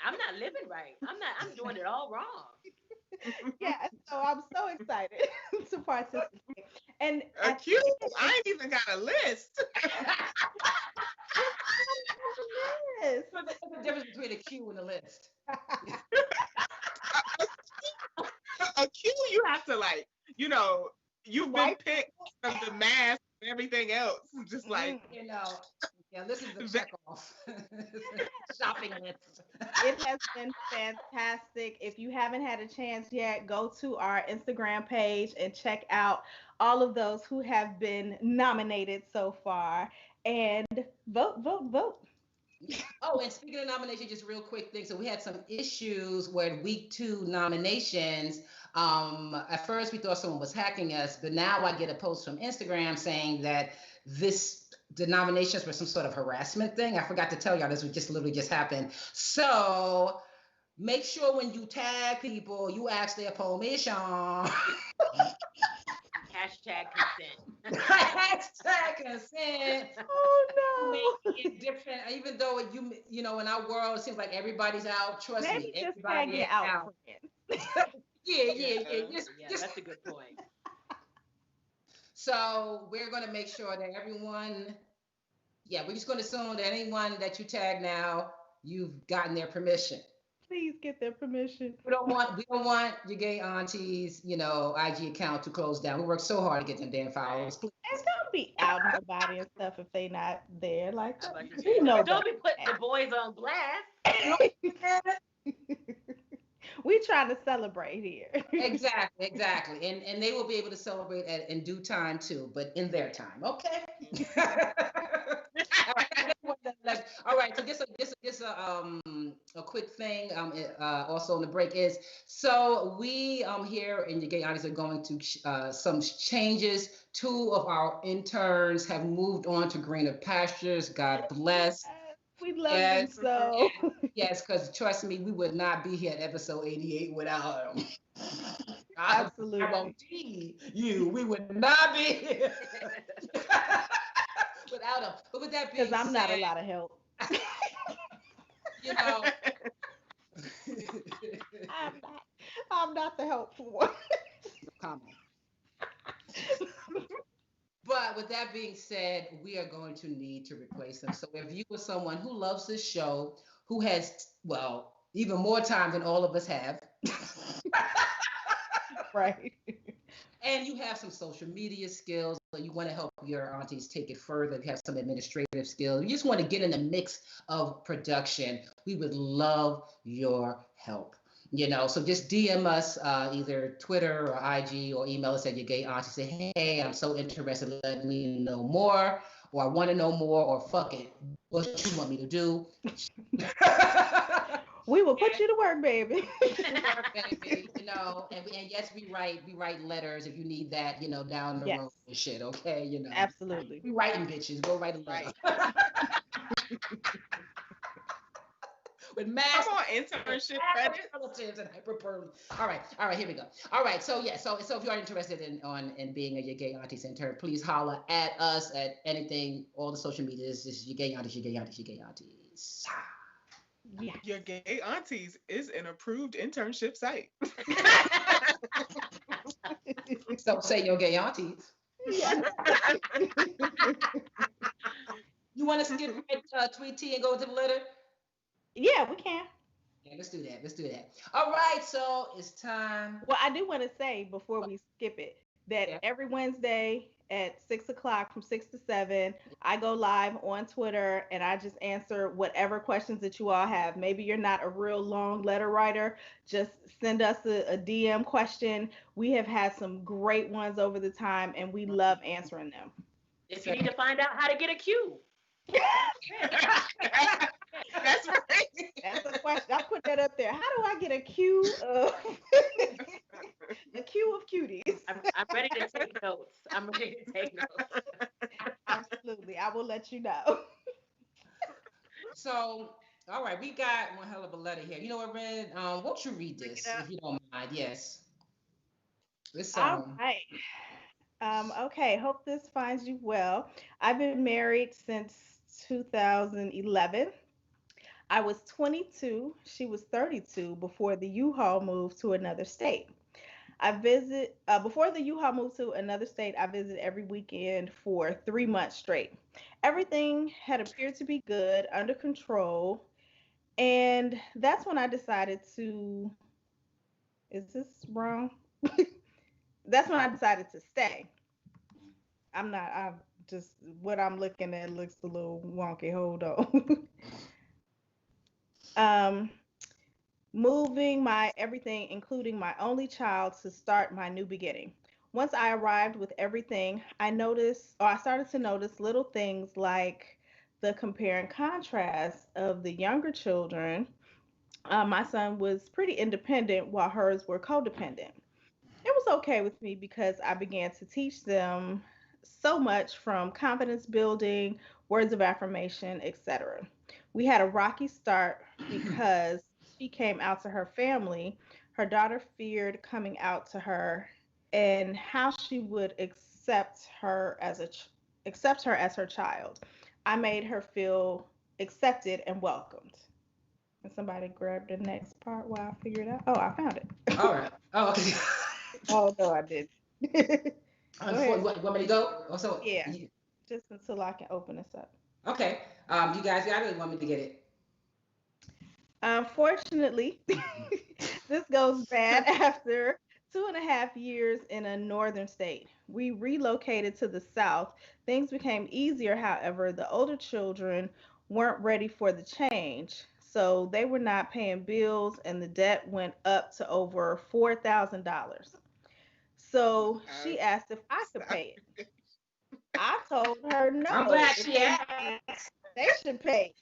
C: I'm not living right. I'm doing it all wrong.
B: Yeah, so I'm so excited to participate. And
D: a queue? I ain't even got a list.
A: What's the difference between a queue and a list?
D: A queue, you have to you've been picked from the mass and everything else. Just
A: this is the check off. Shopping list.
B: It has been fantastic. If you haven't had a chance yet, go to our Instagram page and check out all of those who have been nominated so far. And vote.
A: Oh, and speaking of nominations, just real quick thing. So we had some issues where week 2 nominations. At first we thought someone was hacking us, but now I get a post from Instagram saying that the nominations were some sort of harassment thing. I forgot to tell y'all this literally just happened. So make sure when you tag people, you ask their permission.
C: Hashtag consent.
A: Hashtag consent.
B: Oh no.
A: Make it different, even though you know in our world it seems like everybody's out. Trust
B: Maybe
A: me,
B: just
A: everybody
B: tag it out.
A: Yeah. Just
C: that's a good point.
A: So we're going to make sure that everyone, we're just going to assume that anyone that you tag now, you've gotten their permission.
B: Please get their permission.
A: We don't want your gay aunties, IG account to close down. We work so hard to get them damn followers. Please.
B: And don't be out nobody and stuff if they not there. Like,
C: don't be putting the boys on blast.
B: We trying to celebrate here.
A: Exactly. And they will be able to celebrate in due time too, but in their time. Okay. All right. So just a quick thing. Also on the break is so we here in your gay aunties are going to some changes. 2 of our interns have moved on to greener pastures. God bless.
B: We love them so.
A: Yes, because trust me, we would not be here at episode 88 without them.
B: Absolutely.
A: I guarantee you, we would not be here without them. But with that being said,
B: because I'm not a lot of help. I'm not the helpful one.
A: No comment. But with that being said, we are going to need to replace them. So if you are someone who loves this show, who has, even more time than all of us have.
B: Right.
A: And you have some social media skills, or you want to help your aunties take it further, you have some administrative skills, you just want to get in the mix of production, we would love your help. So just DM us either Twitter or IG or email us at your gay auntie. Say, hey, I'm so interested. Let me know more, or I want to know more, or fuck it. What you want me to do?
B: We will put you to work, baby.
A: Baby, and yes, we write letters if you need that, down the
B: Yes,
A: road and shit, okay,
B: absolutely.
A: we writing bitches, go write a letter.
D: Right.
A: With
D: Come
A: mass
D: on, internship credits.
A: relatives and hyperbole. All right, here we go. All right, so yeah, so if you are interested in being a Your Gay Aunties intern, please holler at us at anything, all the social medias. This is Your Gay Aunties, Your Gay Aunties, Your Gay Aunties.
B: Yeah.
D: Your Gay Aunties is an approved internship site.
A: So say Your Gay Aunties.
B: Yeah.
A: You want us to skip right tweet T and go to the letter?
B: Yeah, we can.
A: Yeah, let's do that. Let's do that. All right, so it's time.
B: Well, I do want to say before we skip it that
A: Yeah.
B: every Wednesday at 6 o'clock from 6 to 7, I go live on Twitter and I just answer whatever questions that you all have. Maybe you're not a real long letter writer, just send us a DM question. We have had some great ones over the time and we love answering them.
C: If you need to find out how to get a Q.
D: That's right.
B: That's a question. I put that up there. How do I get a queue of a queue of cuties?
C: I'm ready to take notes. I'm ready to take notes.
B: Absolutely. I will let you know.
A: So, all right, we got one hell of a letter here. You know what, Red? Won't you read this if you don't mind? Yes. This
B: All right. Okay. Hope this finds you well. I've been married since 2011. I was 22. She was 32 before the U-Haul moved to another state. Before the U-Haul moved to another state. I visited every weekend for 3 months straight. Everything had appeared to be good, under control, and that's when I decided to. Is this wrong? That's when I decided to stay. I'm not. I'm just what I'm looking at looks a little wonky. Hold on. um, moving my everything, including my only child, to start my new beginning. Once I arrived with everything, I started to notice little things like the compare and contrast of the younger children. My son was pretty independent while hers were codependent. It was okay with me because I began to teach them so much from confidence building, words of affirmation, etc. We had a rocky start because she came out to her family. Her daughter feared coming out to her and how she would accept her as her child. I made her feel accepted and welcomed. And somebody grabbed the next part while I figured it out. Oh, I found it.
A: All right. Oh, okay.
B: Oh no, I didn't. Go ahead.
A: Want me to go? Also,
B: Yeah, just until I can open this up.
A: okay. You guys got it. Want me to get it?
B: Unfortunately, this goes bad after 2.5 years in a northern state. We relocated to the south. Things became easier, however, the older children weren't ready for the change. So they were not paying bills, and the debt went up to over $4,000. So she asked if I could pay it. I told her
A: I'm
B: no.
A: glad she asked.
B: They should pay.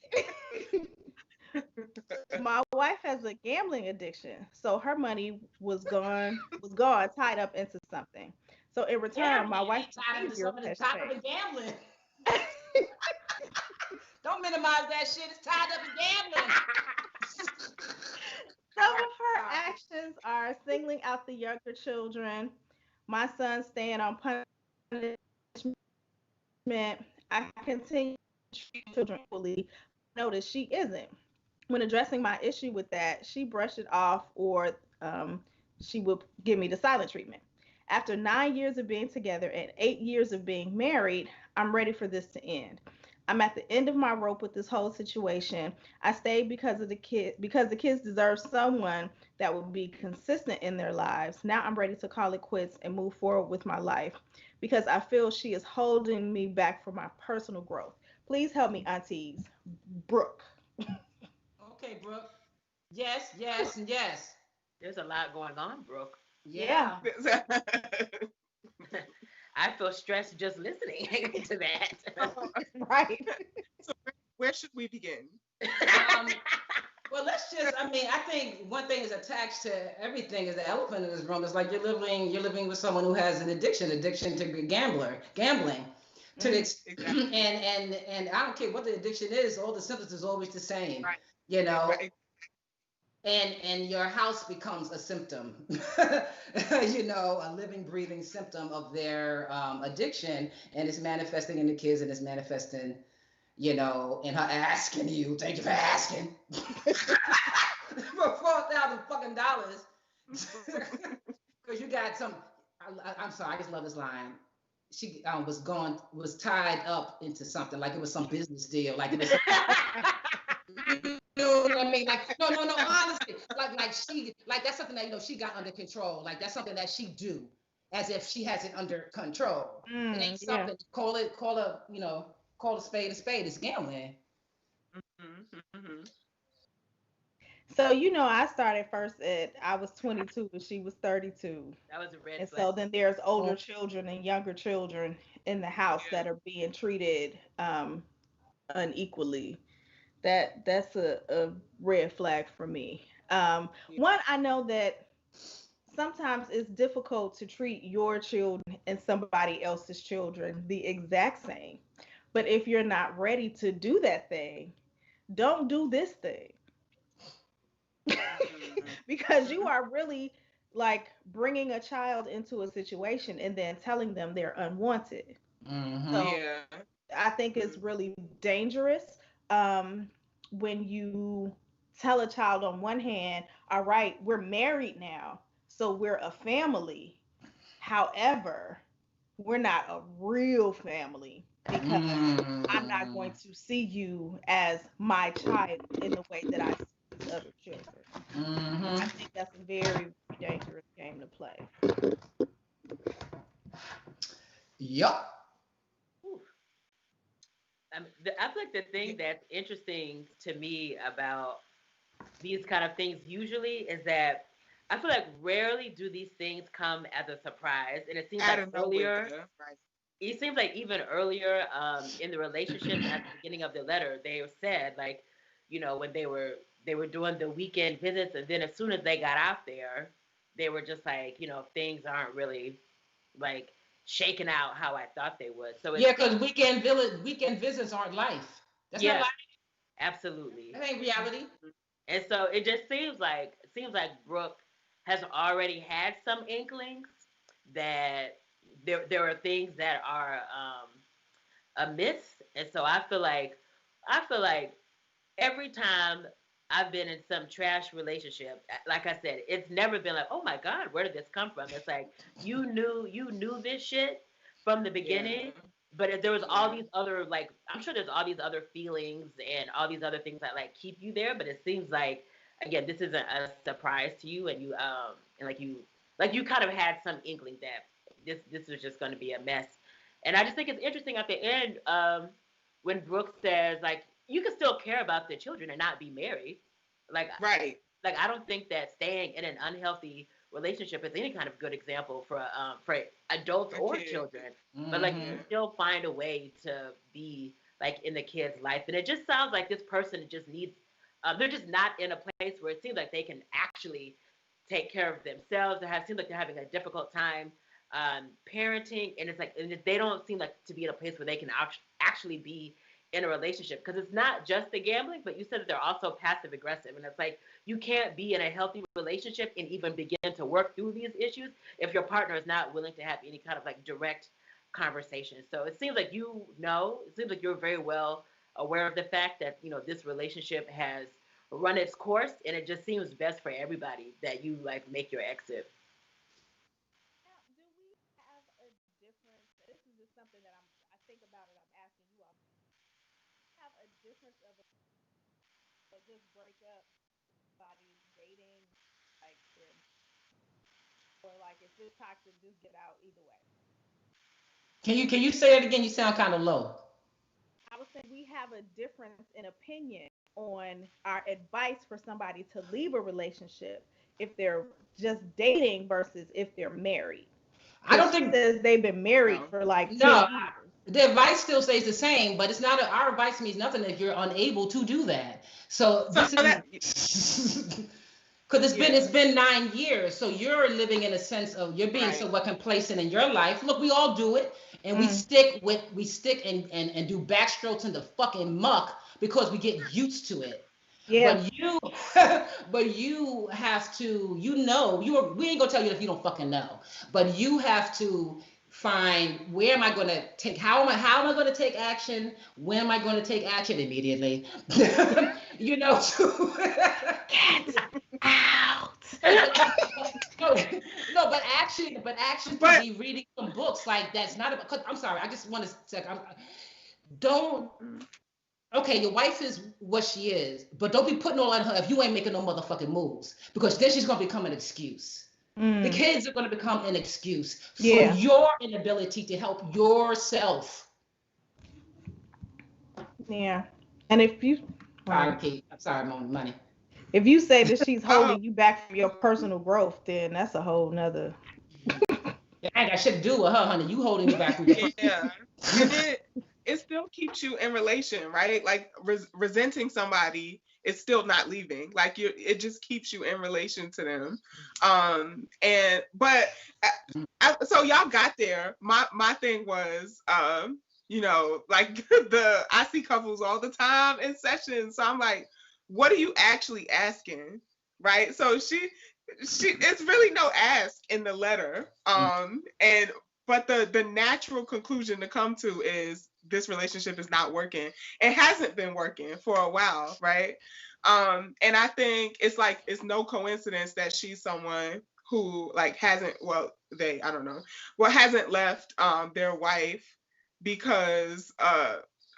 B: My wife has a gambling addiction, so her money was gone, tied up into something. So in return, my wife's
A: tied into
B: behavior
A: something
B: has
A: that's tied up
B: changed.
A: in gambling. Don't minimize that shit. It's tied up in gambling.
B: Some of her actions are singling out the younger children, my son staying on punishment. I continue to treat children equally. Notice she isn't. When addressing my issue with that, she brushed it off or she would give me the silent treatment. After 9 years of being together and 8 years of being married, I'm ready for this to end. I'm at the end of my rope with this whole situation. I stayed because the kids deserve someone that will be consistent in their lives. Now I'm ready to call it quits and move forward with my life because I feel she is holding me back from my personal growth. Please help me, aunties. Brooke.
A: Okay, Brooke. Yes, yes, and yes.
C: There's a lot going on, Brooke.
A: Yeah.
C: I feel stressed just listening to that.
B: Right.
D: So where should we begin?
A: Well, I think one thing is attached to everything is the elephant in this room. It's like you're living with someone who has an addiction to gambling. To the
D: Exactly.
A: and I don't care what the addiction is, all the symptoms is always the same,
D: Right.
A: you know.
D: Right.
A: And your house becomes a symptom, a living, breathing symptom of their addiction, and it's manifesting in the kids, and it's manifesting, in her asking you. Thank you for asking for $4,000 because you got some. I'm sorry, I just love this line. She was tied up into something like it was some business deal, like it was. You know what I mean? Like, no, honestly, like that's something that she got under control. Like that's something that she do, as if she has it under control. It ain't
B: Yeah.
A: something. Call a spade a spade. It's gambling.
D: Mm-hmm.
B: So I started first I was 22 and she was 32.
C: That was a red
B: And
C: flag.
B: so then there's older children and younger children in the house
D: Yeah.
B: that are being treated unequally. That's a red flag for me.
D: Yeah.
B: One, I know that sometimes it's difficult to treat your children and somebody else's children the exact same. But if you're not ready to do that thing, don't do this thing. Because you
D: Mm-hmm.
B: are really like bringing a child into a situation and then telling them they're unwanted.
A: Mm-hmm.
B: So
D: Yeah.
B: I think it's really dangerous um, when you tell a child on one hand, all right, we're married now, so we're a family. However, we're not a real family because I'm not
A: Mm-hmm.
B: going to see you as my child in the way that I see these other children. I
A: Mm-hmm.
B: think that's a very dangerous game to play.
A: Yup.
C: Ooh. I feel like the thing that's interesting to me about these kind of things usually is that I feel like rarely do these things come as a surprise, and it seems
D: Out
C: like
D: of nowhere.
C: earlier.
D: Right.
C: It seems like even earlier in the relationship at the beginning of the letter, they said like, when they were doing the weekend visits, and then as soon as they got out there, they were just like, things aren't really like shaking out how I thought they would. So it
A: Yeah,
C: seems,
A: because weekend visits aren't life. That's not
C: yeah,
A: life.
C: absolutely.
A: That ain't reality.
C: And so it just seems like Brooke has already had some inklings that there are things that are amiss. And so I feel like every time I've been in some trash relationship, like I said, it's never been like, oh my God, where did this come from? It's like you knew this shit from the
D: Yeah.
C: beginning, but there was all
D: Yeah.
C: these other like I'm sure there's all these other feelings and all these other things that like keep you there. But it seems like again, this isn't a surprise to you, and like you kind of had some inkling that this was just going to be a mess. And I just think it's interesting at the end. When Brooke says like you can still care about the children and not be married. Like
D: Right.
C: like I don't think that staying in an unhealthy relationship is any kind of good example for adults
D: A
C: or
D: kid.
C: children. But like you
A: Mm-hmm.
C: can
D: Yeah.
C: still find a way to be like in the kid's life, and it just sounds like this person just needs. They're just not in a place where it seems like they can actually take care of themselves. Seems like they're having a difficult time parenting, and they don't seem like to be in a place where they can actually be in a relationship because it's not just the gambling, but you said that they're also passive aggressive, and it's like you can't be in a healthy relationship and even begin to work through these issues if your partner is not willing to have any kind of like direct conversation. So it seems like it seems like you're very well aware of the fact that this relationship has run its course, and it just seems best for everybody that you like make your exit.
B: Now, do we have a difference? This is just something that I think about it. I'm asking you all. Have a difference of a just break up body dating, like or like if it's toxic, just get out either way.
A: Can you say it again? You sound kind of low.
B: I was saying we have a difference in opinion on our advice for somebody to leave a relationship if they're just dating versus if they're married.
A: I
B: Because
A: don't
B: she
A: think
B: says they've been married
D: No.
B: for like 10
A: no.
B: years.
A: The advice still stays the same, but it's not our advice means nothing if you're unable to do that. So this is because it's been 9 years, so you're living in a sense of you're being somewhat complacent in your life. Look, we all do it, and we stick and do backstrokes in the fucking muck because we get used to it.
B: Yeah.
A: But you, but you have to, we ain't gonna tell you if you don't fucking know, but you have to find where am I gonna take, how am I gonna take action? When am I gonna take action? Immediately. To
B: Get out.
A: no, but action could be reading some books. Like that's not about. Cause I'm sorry, I just want to say, don't. Okay, your wife is what she is, but don't be putting all on her if you ain't making no motherfucking moves, because then she's gonna become an excuse. The kids are gonna become an excuse for your inability to help yourself.
B: Yeah, and if you,
A: sorry, Kate, I'm sorry, money.
B: If you say that she's holding you back from your personal growth, then that's a whole nother.
A: I ain't got shit to do with her, honey. You holding me back from your
D: and it still keeps you in relation, right? Like resenting somebody, it's still not leaving. Like it just keeps you in relation to them. So y'all got there. My thing was, like I see couples all the time in sessions. So I'm like, what are you actually asking? Right? So it's really no ask in the letter. But the natural conclusion to come to is this relationship is not working. It hasn't been working for a while, right? And I think it's no coincidence that she's someone who hasn't left their wife because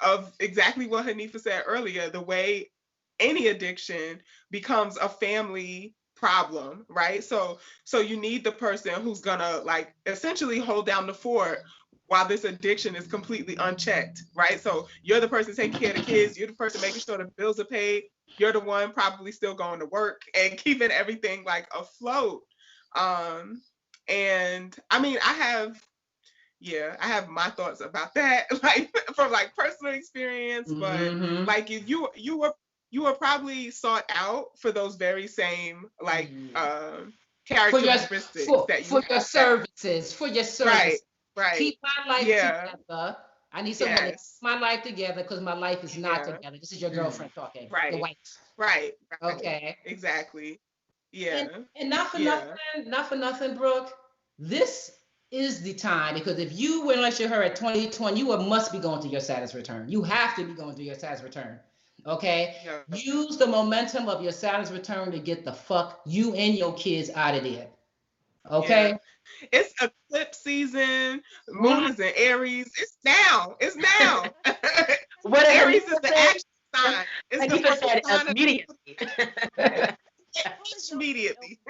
D: of exactly what Hanifa said earlier, the way any addiction becomes a family problem, right? So you need the person who's gonna essentially hold down the fort while this addiction is completely unchecked, right? So you're the person taking care of the kids, you're the person making sure the bills are paid, you're the one probably still going to work and keeping everything afloat. And I mean, I have my thoughts about that, from personal experience, but you were probably sought out for those very same characteristics
A: for your services.
D: Right.
A: Keep my life together. I need someone to keep my life together because my life is not together. This is your girlfriend talking.
D: Right.
A: Your wife.
D: Right.
A: Okay.
D: Exactly. Yeah.
A: And not for nothing, Brooke. This is the time, because if you were unless you're her at 2020, you must be going through your status return. You have to be going through your status return. Okay? Yeah. Use the momentum of your status return to get the fuck you and your kids out of there. Okay?
D: Yeah. It's eclipse season. Moon is in Aries. It's now. It's now.
C: What
D: Aries is the action sign. It's the first sign
C: immediately.
D: Immediately.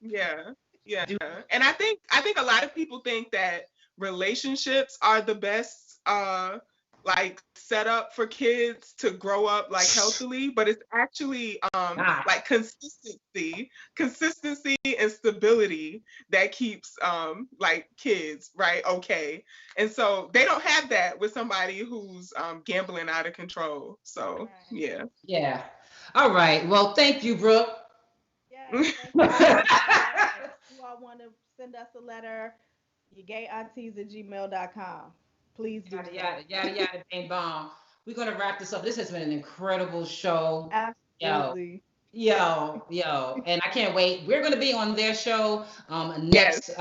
D: Yeah. And I think a lot of people think that relationships are the best set up for kids to grow up healthily, but it's actually consistency and stability that keeps kids okay. And so they don't have that with somebody who's gambling out of control. So yeah.
A: All right, well, thank you, Brooke.
B: Thank you. You all want to send us a letter, yougayaunties@gmail.com. Please do.
A: Yada, bang, bong. We're going to wrap this up. This has been an incredible show.
B: Absolutely.
A: Yo. And I can't wait. We're going to be on their show next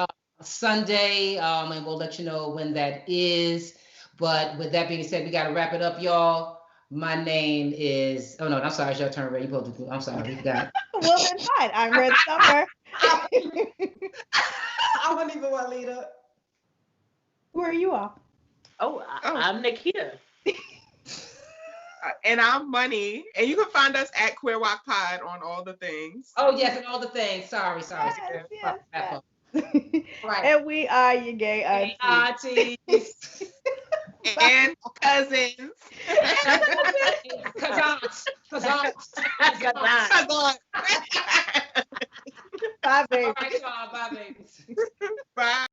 A: Sunday, and we'll let you know when that is. But with that being said, we got to wrap it up, y'all. My name is... Oh, no, I'm sorry. It's your turn, Ray. I'm sorry. We got...
B: Well, then fine. I'm Red Summer.
A: I wasn't even Walida.
B: Who are you all?
C: I'm Nikita.
D: And I'm Money. And you can find us at Queer Walk Pod on all the things.
A: Oh, yes, and all the things. Sorry.
B: Yes.
A: Right.
B: And we are your gay aunties.
D: And cousins.
A: Cousins.
B: Bye, baby.
A: All right, y'all. Bye, babies.
D: Bye.